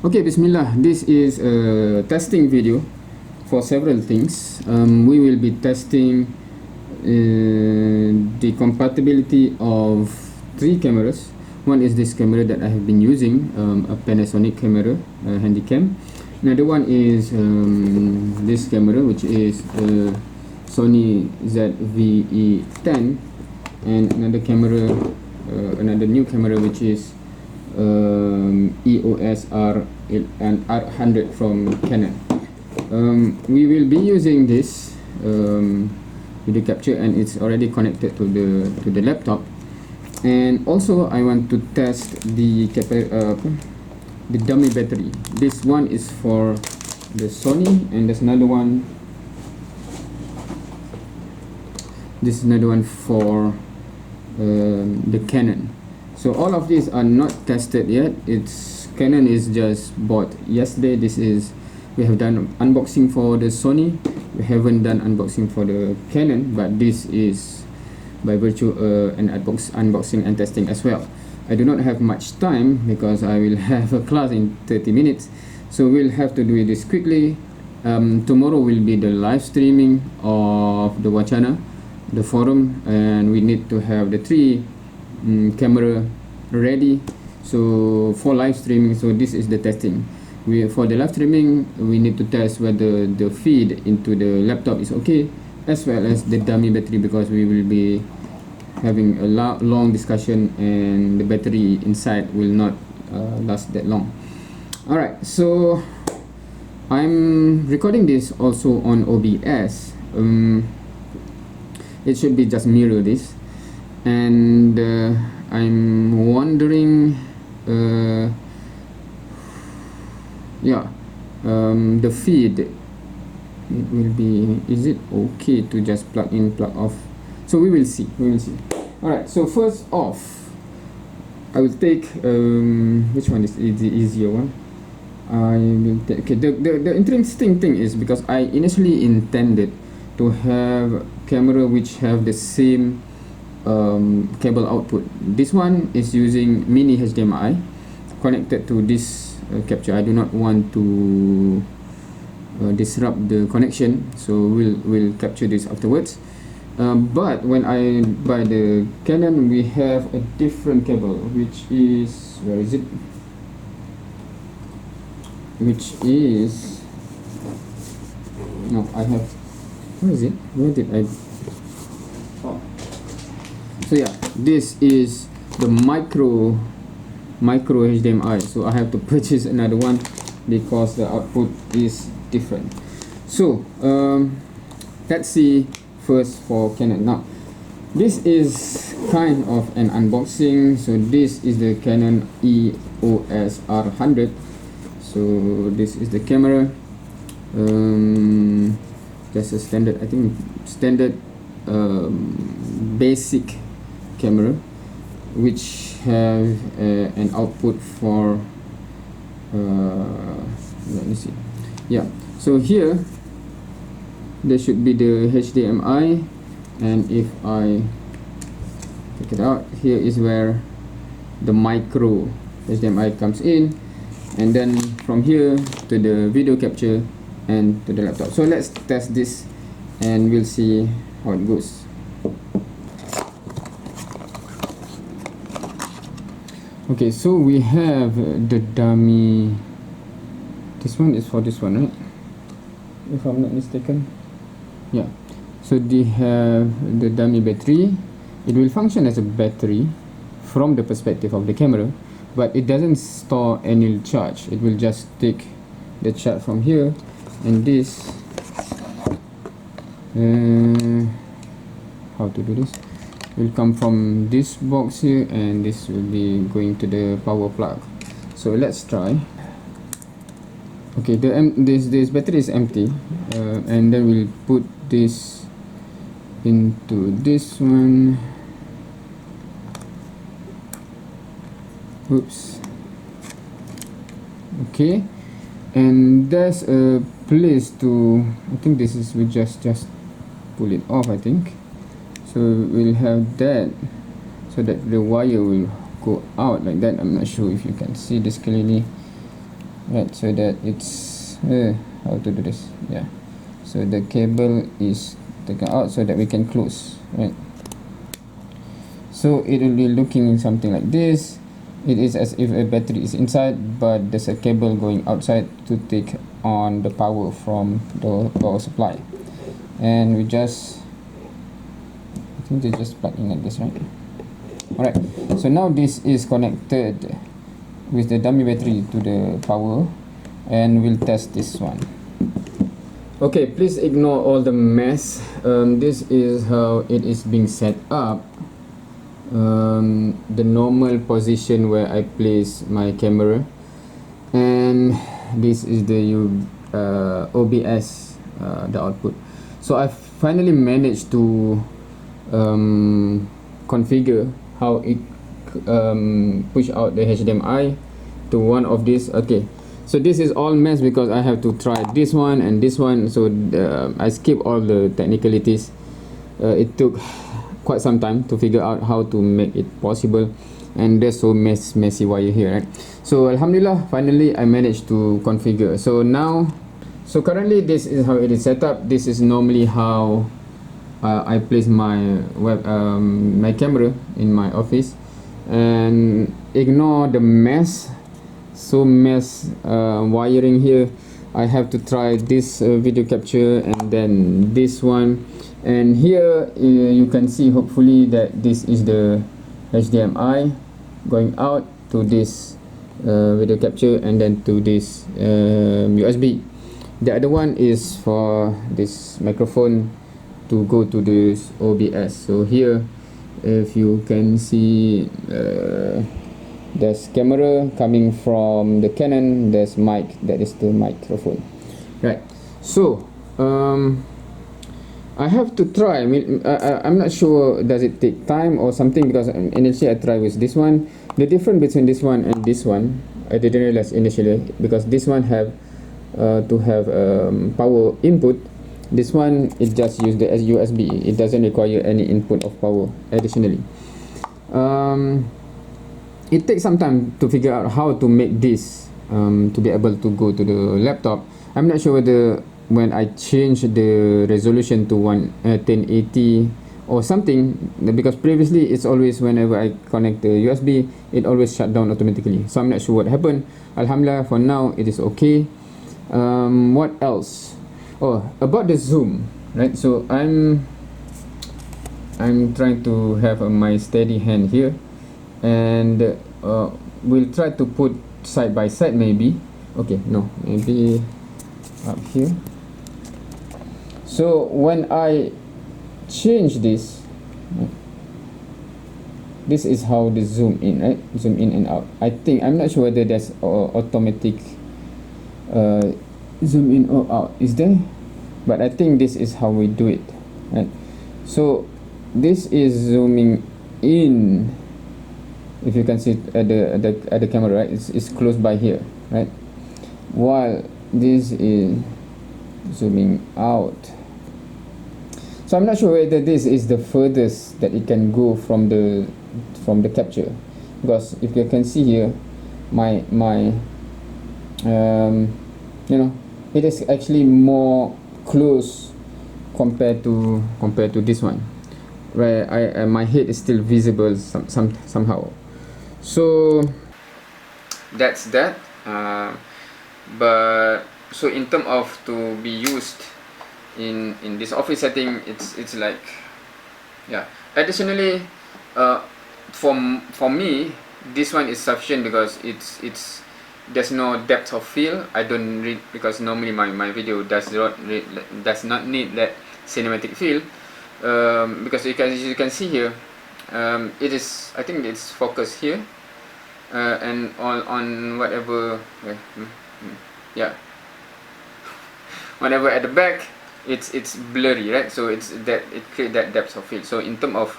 Okay, Bismillah. This is a testing video for several things. We will be testing the compatibility of 3 cameras. One is this camera that I have been using, a Panasonic camera, Handycam. Another one is this camera, which is Sony ZV-E10, and another camera, another new camera, which is EOS R100 from Canon. We will be using this video capture, and it's already connected to the laptop. And also I want to test the dummy battery. This one is for the Sony, and there's another one. This is another one for the Canon. So all of these are not tested yet. Canon is just bought yesterday. We have done unboxing for the Sony. We haven't done unboxing for the Canon, but this is by virtue an unboxing and testing as well. I do not have much time because I will have a class in 30 minutes, so we'll have to do this quickly. Tomorrow will be the live streaming of the Wacana, the forum, and we need to have the 3 camera ready so for live streaming. So this is the testing. For the live streaming, we need to test whether the feed into the laptop is okay, as well as the dummy battery, because we will be having a long discussion and the battery inside will not last that long. Alright, so I'm recording this also on OBS. It should be just mirror this, and I'm wondering the feed, it will be, is it okay to just plug in, plug off? So we will see. Alright, so first off, I will take which one is the easier one? I will take, okay, the interesting thing is, because I initially intended to have camera which have the same cable output. This one is using mini HDMI connected to this capture. I do not want to disrupt the connection, so we'll capture this afterwards. But when I buy the Canon, we have a different cable, which is, where is it? Which is, no, I have, where is it? Where did I? Oh. So yeah, this is the micro HDMI. So I have to purchase another one because the output is different. So let's see first for Canon. Now this is kind of an unboxing. So this is the Canon EOS R100. So this is the camera, just a standard, I think standard basic camera, which have an output for let me see, yeah, so here there should be the HDMI, and if I take it out, here is where the micro HDMI comes in, and then from here to the video capture and to the laptop. So let's test this and we'll see how it goes. Okay, so we have the dummy. This one is for this one, right? If I'm not mistaken. Yeah. So they have the dummy battery. It will function as a battery from the perspective of the camera, but it doesn't store any charge. It will just take the charge from here, and this how to do this, will come from this box here, and this will be going to the power plug. So let's try. Okay, this battery is empty, and then we'll put this into this one. Oops. Okay, and there's a place to, I think this is, we just pull it off, I think. So we'll have that, so that the wire will go out like that. I'm not sure if you can see this clearly. right, so that it's how to do this, yeah, so the cable is taken out so that we can close, right? So it will be looking something like this. It is as if a battery is inside, but there's a cable going outside to take on the power from the power supply. And we just, I think they just plug in like this, right? Alright, so now this is connected with the dummy battery to the power, and we'll test this one. Okay, please ignore all the mess. This is how it is being set up. The normal position where I place my camera, and this is the OBS, the output. So I finally managed to configure how it push out the HDMI to one of these. Okay, so this is all mess because I have to try this one and this one, so I skip all the technicalities. It took quite some time to figure out how to make it possible, and there's so messy wire here, right? So alhamdulillah, finally I managed to configure. So now, so currently this is how it is set up. This is normally how I place my my camera in my office, and ignore the mess, so wiring here. I have to try this video capture and then this one, and here you can see hopefully that this is the HDMI going out to this video capture and then to this USB. The other one is for this microphone to go to this OBS. So here, if you can see, there's camera coming from the Canon, there's mic, that is the microphone, right? So I have to try. I mean, I'm not sure does it take time or something, because initially I tried with this one. The difference between this one and this one, I didn't realize initially, because this one have to have power input. This one, it just use the USB. It doesn't require any input of power additionally. It takes some time to figure out how to make this to be able to go to the laptop. I'm not sure whether when I change the resolution to 1080 or something, because previously it's always whenever I connect the USB, it always shut down automatically. So I'm not sure what happened. Alhamdulillah, for now it is okay. What else? Oh, about the zoom, right? So I'm trying to have my steady hand here, and we'll try to put side by side maybe. Okay, no, maybe up here. So when I change this, this is how the zoom in, right? Zoom in and out. I think, I'm not sure whether there's automatic zoom in or out, is there? But I think this is how we do it, right? So this is zooming in. If you can see it at the camera, right? It's close by here, right? While this is zooming out. So I'm not sure whether this is the furthest that it can go from the capture, because if you can see here, my you know, it is actually more close compared to this one, where my head is still visible somehow. So that's that. But so in terms of to be used in this office setting, it's like, yeah. Additionally, for me, this one is sufficient because it's there's no depth of field. I don't read, because normally my video does not need that cinematic field, because as you can see here, it is, I think it's focused here, and on whatever, yeah, whenever at the back it's blurry, right? So it creates that depth of field. So in terms of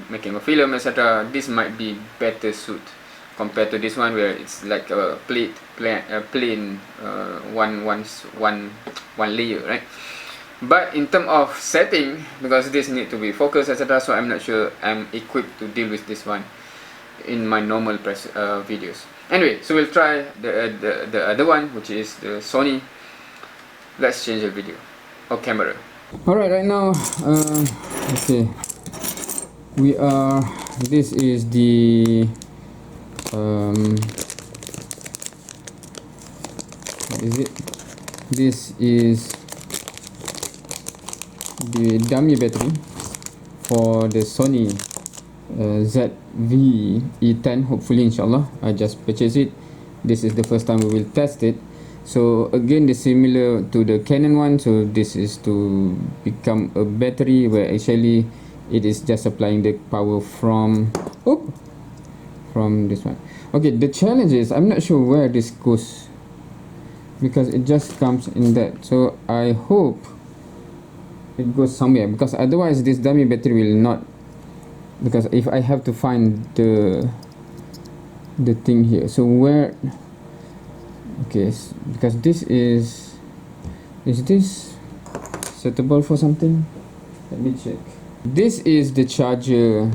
making a film, etc., this might be better suit compared to this one, where it's like a plain one layer, right? But in terms of setting, because this need to be focused, etc., so I'm not sure I'm equipped to deal with this one in my normal videos. Anyway, so we'll try the other one, which is the Sony. Let's change the video or camera. Alright, right now, okay, we are, this is the what is it? This is the dummy battery for the Sony ZV-E10. Hopefully, inshallah, I just purchased it. This is the first time we will test it. So again, this similar to the Canon one. So this is to become a battery where actually it is just applying the power from this one. Okay, the challenge is I'm not sure where this goes because it just comes in that. So I hope it goes somewhere, because otherwise this dummy battery will not, because if I have to find the thing here, so where, okay, because this is this suitable for something? Let me check. This is the charger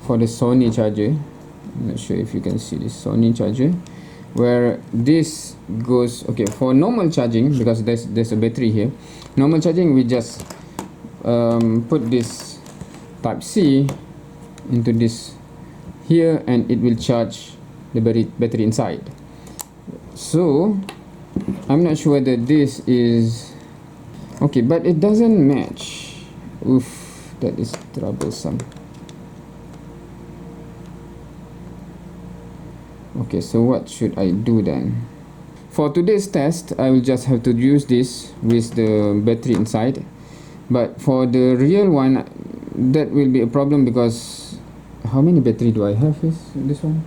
for the Sony charger. I'm not sure if you can see this Sony charger, where this goes, okay, for normal charging, because there's a battery here. Normal charging, we just put this type C into this here, and it will charge the battery inside. So I'm not sure whether this is okay, but it doesn't match. Oof, that is troublesome. Okay, so what should I do then? For today's test, I will just have to use this with the battery inside. But for the real one, that will be a problem, because how many battery do I have is this one?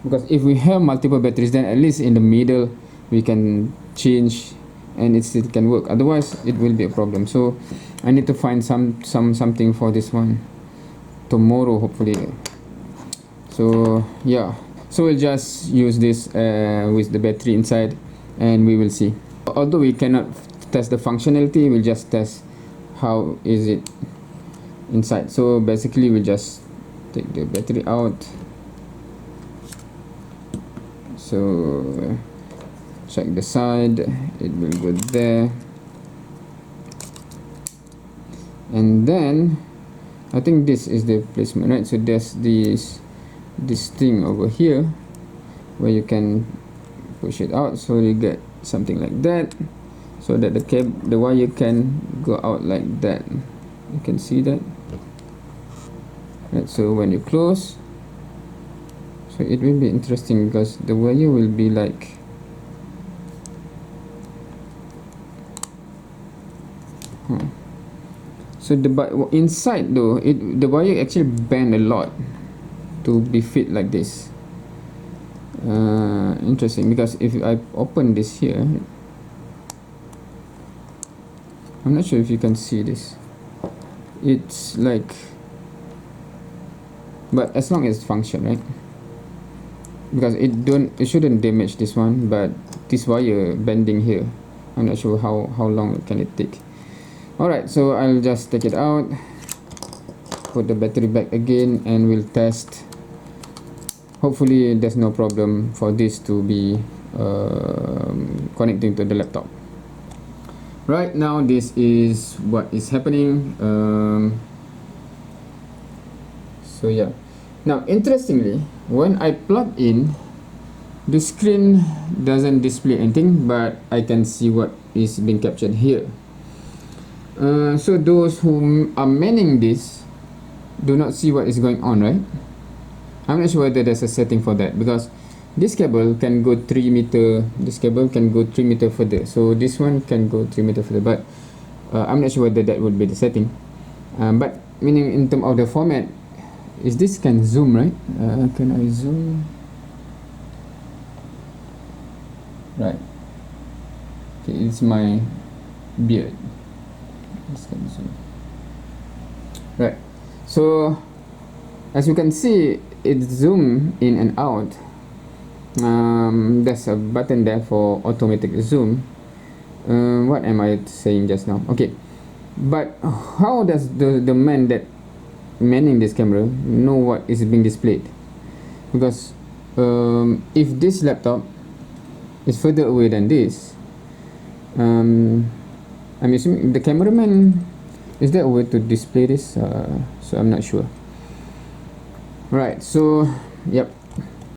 Because if we have multiple batteries, then at least in the middle we can change and it still can work. Otherwise, it will be a problem. So I need to find something for this one tomorrow, hopefully. So yeah. So we'll just use this with the battery inside, and we will see. Although we cannot test the functionality, we'll just test how is it inside. So basically we'll just take the battery out. So check the side, it will go there. And then I think this is the placement, right? So there's this thing over here where you can push it out, so you get something like that, so that the wire can go out like that. You can see that, right? So when you close, so it will be interesting because the wire will be like so the inside though, the wire actually bend a lot to be fit like this. Interesting, because if I open this here, I'm not sure if you can see this, it's like, but as long as it function, right? Because it shouldn't damage this one, but this wire bending here, I'm not sure how long can it take. Alright, so I'll just take it out, put the battery back again, and we'll test. Hopefully there's no problem for this to be connecting to the laptop. Right now, this is what is happening. So yeah. Now, interestingly, when I plug in, the screen doesn't display anything, but I can see what is being captured here. So those who are manning this do not see what is going on, right? I'm not sure whether there's a setting for that, because this cable can go 3 meter, this cable can go 3 meter further, so this one can go 3 meter further, but I'm not sure whether that would be the setting. But meaning in terms of the format, is this can zoom, right? Can I zoom? Right. Okay, it's my beard. This can zoom. Right. So as you can see, it zoom in and out. There's a button there for automatic zoom. What am I saying just now? Okay, but how does the man that manning this camera know what is being displayed? Because if this laptop is further away than this, I'm assuming the cameraman, is there a way to display this? So I'm not sure. Right, so yep,